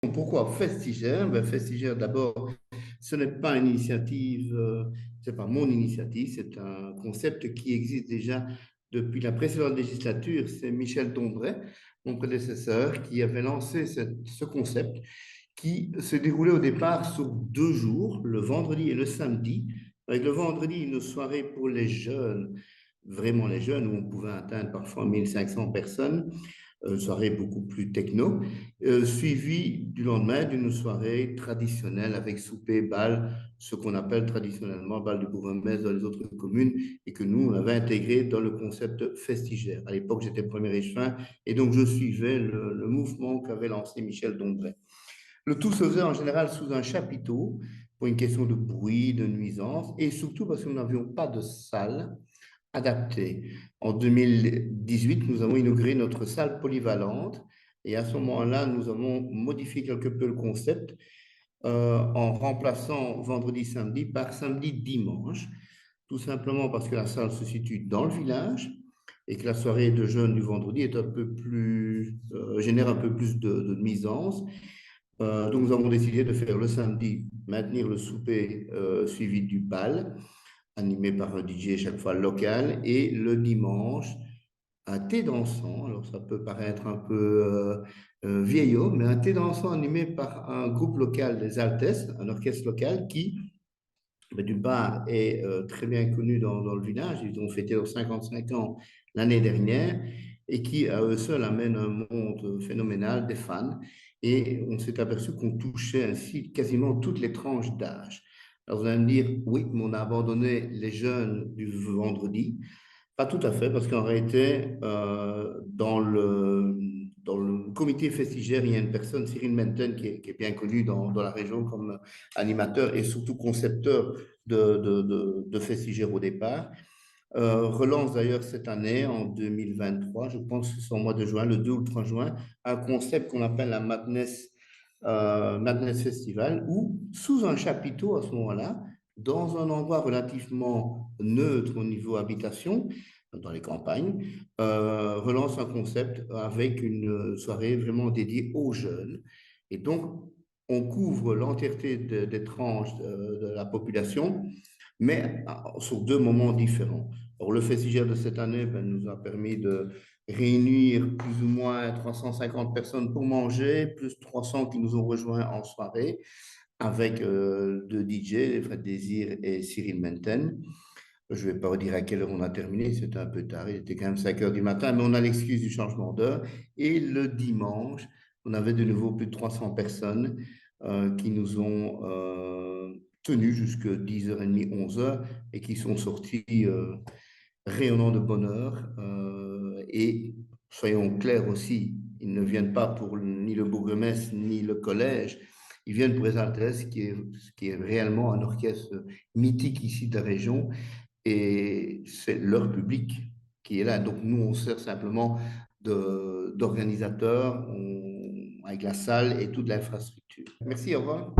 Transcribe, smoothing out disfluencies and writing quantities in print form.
Pourquoi Festigère? Festigère, d'abord, ce n'est pas une initiative, c'est pas mon initiative, c'est un concept qui existe déjà depuis la précédente législature. C'est Michel Dombray, mon prédécesseur, qui avait lancé ce concept qui se déroulait au départ sur 2 jours, le vendredi et le samedi. Avec le vendredi, une soirée pour les jeunes, vraiment les jeunes, où on pouvait atteindre parfois 1500 personnes, soirée beaucoup plus techno, suivie du lendemain d'une soirée traditionnelle avec souper, bal, ce qu'on appelle traditionnellement bal de bourgmestre dans les autres communes et que nous, on avait intégré dans le concept festigère. À l'époque, j'étais premier échevin et donc je suivais le mouvement qu'avait lancé Michel Dombray. Le tout se faisait en général sous un chapiteau pour une question de bruit, de nuisance et surtout parce que nous n'avions pas de salle adapté. En 2018, nous avons inauguré notre salle polyvalente et à ce moment-là, nous avons modifié quelque peu le concept en remplaçant vendredi-samedi par samedi-dimanche, tout simplement parce que la salle se situe dans le village et que la soirée de jeûne du vendredi est un peu plus, génère un peu plus de nuisance. Donc, nous avons décidé de faire le samedi, maintenir le souper suivi du bal animé par un DJ chaque fois local, et le dimanche, un thé dansant. Alors ça peut paraître un peu vieillot, mais un thé dansant animé par un groupe local des Altesses, un orchestre local qui, d'une part, est très bien connu dans le village. Ils ont fêté leurs 55 ans l'année dernière et qui, à eux seuls, amène un monde phénoménal des fans. Et on s'est aperçu qu'on touchait ainsi quasiment toutes les tranches d'âge. Alors vous allez me dire, oui, mais on a abandonné les jeunes du vendredi. Pas tout à fait, parce qu'en réalité, dans le comité festigère, il y a une personne, Cyril Menten, qui est bien connu dans la région comme animateur et surtout concepteur de festigère au départ. Relance d'ailleurs cette année, en 2023, je pense que c'est au mois de juin, le 2 ou le 3 juin, un concept qu'on appelle la Madness Festival, où sous un chapiteau à ce moment-là, dans un endroit relativement neutre au niveau habitation, dans les campagnes, relance un concept avec une soirée vraiment dédiée aux jeunes. Et donc, on couvre l'entièreté des tranches de la population, mais sur 2 moments différents. Alors, le festival de cette année nous a permis de réunir plus ou moins 350 personnes pour manger, plus 300 qui nous ont rejoints en soirée avec 2 DJ, Fred Désir et Cyril Menten. Je ne vais pas vous dire à quelle heure on a terminé, c'était un peu tard, il était quand même 5 heures du matin, mais on a l'excuse du changement d'heure. Et le dimanche, on avait de nouveau plus de 300 personnes qui nous ont tenus jusqu'à 10h30, 11h et qui sont sortis rayonnants de bonheur. Et soyons clairs aussi, ils ne viennent pas pour ni le bourgmestre ni le collège, ils viennent pour les Altesses, qui est réellement un orchestre mythique ici de la région et c'est leur public qui est là. Donc nous, on sert simplement d'organisateur avec la salle et toute l'infrastructure. Merci, au revoir.